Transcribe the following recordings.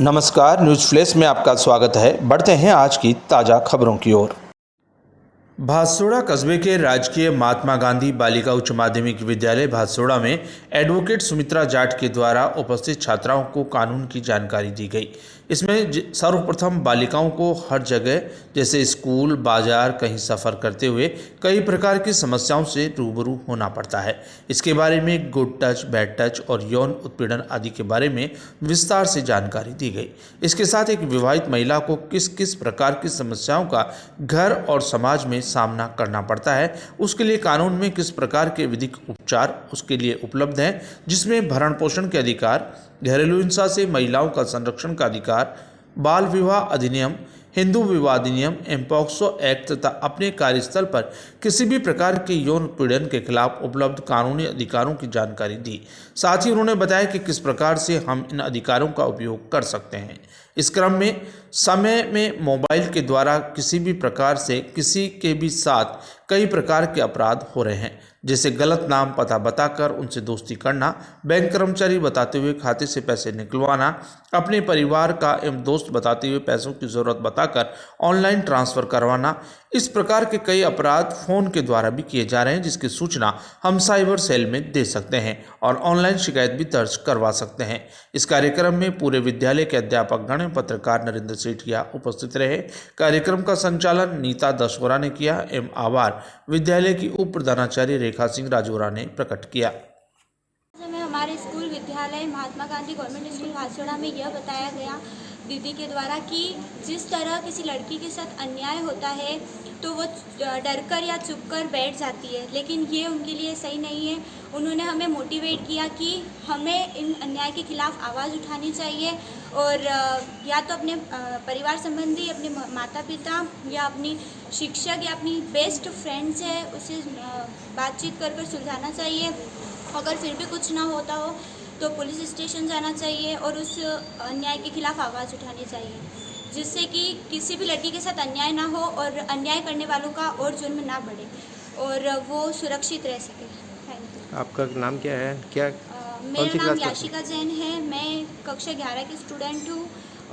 नमस्कार, news flash में आपका स्वागत है। बढ़ते हैं आज की ताज़ा खबरों की ओर। भादसोड़ा कस्बे के राजकीय महात्मा गांधी बालिका उच्च माध्यमिक विद्यालय भादसोड़ा में एडवोकेट सुमित्रा जाट के द्वारा उपस्थित छात्राओं को कानून की जानकारी दी गई। इसमें सर्वप्रथम बालिकाओं को हर जगह जैसे स्कूल, बाजार, कहीं सफ़र करते हुए कई प्रकार की समस्याओं से रूबरू होना पड़ता है। इसके बारे में गुड टच, बैड टच और यौन उत्पीड़न आदि के बारे में विस्तार से जानकारी दी गई। इसके साथ एक विवाहित महिला को किस किस प्रकार की समस्याओं का घर और समाज में सामना करना पड़ता है, उसके लिए कानून में किस प्रकार के विधिक उपचार उसके लिए उपलब्ध हैं, जिसमें भरण पोषण के अधिकार, घरेलू हिंसा से महिलाओं का संरक्षण का अधिकार, बाल विवाह अधिनियम, हिंदू विवाह अधिनियम एवं पॉक्सो एक्ट तथा अपने कार्यस्थल पर किसी भी प्रकार के यौन उत्पीड़न के खिलाफ उपलब्ध कानूनी अधिकारों की जानकारी दी। साथ ही उन्होंने बताया कि किस प्रकार से हम इन अधिकारों का उपयोग कर सकते हैं। इस क्रम में समय में मोबाइल के द्वारा किसी भी प्रकार से किसी के भी साथ कई प्रकार के अपराध हो रहे हैं, जैसे गलत नाम पता बताकर उनसे दोस्ती करना, बैंक कर्मचारी बताते हुए खाते से पैसे निकलवाना, अपने परिवार का एवं दोस्त बताते हुए पैसों की ज़रूरत बताकर ऑनलाइन ट्रांसफ़र करवाना। इस प्रकार के कई अपराध फ़ोन के द्वारा भी किए जा रहे हैं, जिसकी सूचना हम साइबर सेल में दे सकते हैं और ऑनलाइन शिकायत भी दर्ज करवा सकते हैं। इस कार्यक्रम में पूरे विद्यालय के अध्यापक गण एवं पत्रकार नरेंद्र सेठिया उपस्थित रहे। कार्यक्रम का संचालन नीता दशवरा ने किया एवं आभार विद्यालय की उप प्रधानाचार्य रेखा सिंह राजौरा ने प्रकट किया। हमारे स्कूल विद्यालय महात्मा गांधी गवर्नमेंट स्कूल भादसोड़ा में यह बताया गया दीदी के द्वारा कि जिस तरह किसी लड़की के साथ अन्याय होता है तो वो डरकर या चुपकर बैठ जाती है, लेकिन ये उनके लिए सही नहीं है। उन्होंने हमें मोटिवेट किया कि हमें इन अन्याय के खिलाफ आवाज़ उठानी चाहिए और या तो अपने परिवार संबंधी, अपने माता पिता या अपनी शिक्षक या अपनी बेस्ट फ्रेंड्स है उससे बातचीत कर सुलझाना चाहिए। अगर फिर भी कुछ ना होता हो तो पुलिस स्टेशन जाना चाहिए और उस अन्याय के खिलाफ आवाज़ उठानी चाहिए, जिससे कि किसी भी लड़की के साथ अन्याय ना हो और अन्याय करने वालों का और जुर्म ना बढ़े और वो सुरक्षित रह सके। Thank you. आपका नाम क्या है? मेरा नाम याशिका जैन है। मैं कक्षा 11 की स्टूडेंट हूँ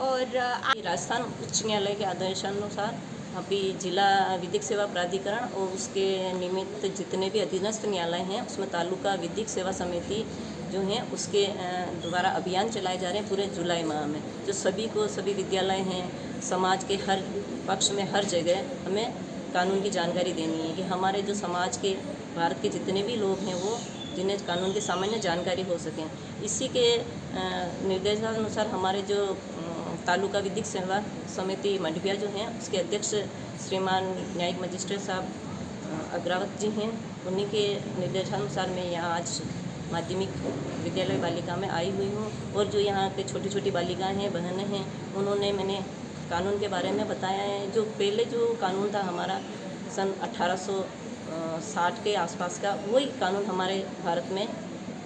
और राजस्थान उच्च न्यायालय के आदेशानुसार अभी जिला विधिक सेवा प्राधिकरण और उसके निमित्त जितने भी अधीनस्थ न्यायालय हैं उसमें तालुका विधिक सेवा समिति जो है उसके द्वारा अभियान चलाए जा रहे हैं पूरे जुलाई माह में, जो सभी विद्यालय हैं, समाज के हर पक्ष में हर जगह हमें कानून की जानकारी देनी है कि हमारे जो समाज के भारत के जितने भी लोग हैं वो जिन्हें कानून की सामान्य जानकारी हो सकें। इसी के निर्देशानुसार हमारे जो तालुका विधिक सेवा समिति मंडविया जो हैं उसके अध्यक्ष श्रीमान न्यायिक मजिस्ट्रेट साहब अग्रावत जी हैं, उन्हीं के निर्देशानुसार मैं यहाँ आज माध्यमिक विद्यालय बालिका में आई हुई हूँ और जो यहाँ पे छोटी छोटी बालिकाएं हैं, बहनें हैं, उन्होंने मैंने कानून के बारे में बताया है। जो पहले जो कानून था हमारा सन 1860 के आसपास का, वही कानून हमारे भारत में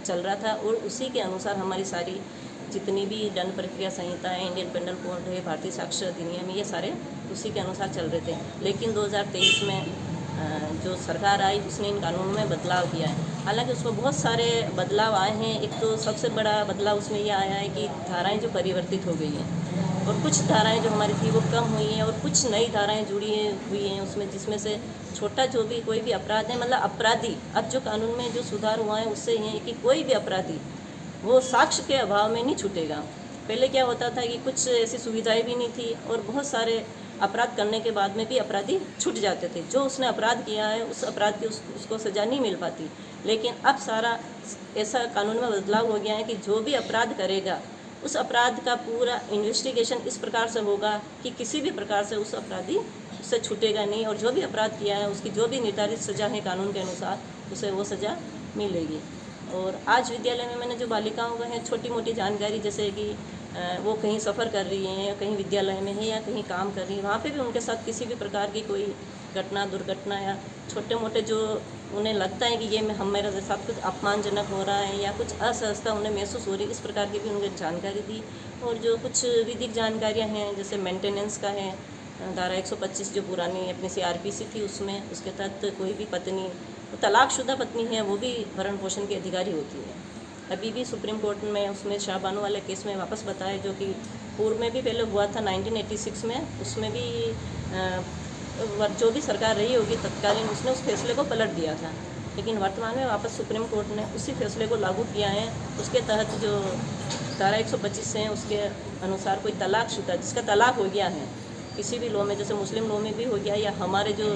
चल रहा था और उसी के अनुसार हमारी सारी जितनी भी दंड प्रक्रिया संहिता है, इंडियन पेनल कोड है, भारतीय साक्ष्य अधिनियम, ये सारे उसी के अनुसार चल रहे थे। लेकिन 2023 में जो सरकार आई उसने इन कानूनों में बदलाव किया है। हालांकि उसमें बहुत सारे बदलाव आए हैं। एक तो सबसे बड़ा बदलाव उसमें यह आया है कि धाराएं जो परिवर्तित हो गई हैं और कुछ धाराएं जो हमारी थी वो कम हुई हैं और कुछ नई धाराएं जुड़ी हुई हैं उसमें, जिसमें से छोटा जो भी कोई भी अपराध है, मतलब अपराधी, अब जो कानून में जो सुधार हुआ है उससे ये है कि कोई भी अपराधी वो साक्ष्य के अभाव में नहीं छूटेगा। पहले क्या होता था कि कुछ ऐसी सुविधाएं भी नहीं थी और बहुत सारे अपराध करने के बाद में भी अपराधी छूट जाते थे। जो उसने अपराध किया है उस अपराध की उसको सज़ा नहीं मिल पाती। लेकिन अब सारा ऐसा कानून में बदलाव हो गया है कि जो भी अपराध करेगा उस अपराध का पूरा इन्वेस्टिगेशन इस प्रकार से होगा कि किसी भी प्रकार से उस अपराधी उससे छूटेगा नहीं और जो भी अपराध किया है उसकी जो भी निर्धारित सज़ा है कानून के अनुसार उसे वो सज़ा मिलेगी। और आज विद्यालय में मैंने जो बालिकाओं को है छोटी मोटी जानकारी, जैसे कि वो कहीं सफ़र कर रही हैं या कहीं विद्यालय में है या कहीं काम कर रही है, वहाँ पे भी उनके साथ किसी भी प्रकार की कोई घटना, दुर्घटना या छोटे मोटे जो उन्हें लगता है कि ये मेरे साथ कुछ अपमानजनक हो रहा है या कुछ असहजता उन्हें महसूस हो रही है, इस प्रकार की भी उन्हें जानकारी दी। और जो कुछ विधिक जानकारियाँ हैं जैसे मेंटेनेंस का है, धारा 125 जो पुरानी अपनी CRPC थी उसमें, उसके तहत कोई भी पत्नी, तलाकशुदा पत्नी है, वो भी भरण पोषण की अधिकारी होती है। अभी भी सुप्रीम कोर्ट में उसमें शाहबानो वाले केस में वापस बताया, जो कि पूर्व में भी पहले हुआ था 1986 में, उसमें भी जो भी सरकार रही होगी तत्कालीन उसने उस फैसले को पलट दिया था, लेकिन वर्तमान में वापस सुप्रीम कोर्ट ने उसी फैसले को लागू किया है। उसके तहत जो धारा 125 है उसके अनुसार कोई तलाकशुदा जिसका तलाक हो गया है किसी भी लॉ में, जैसे मुस्लिम लॉ में भी हो गया या हमारे जो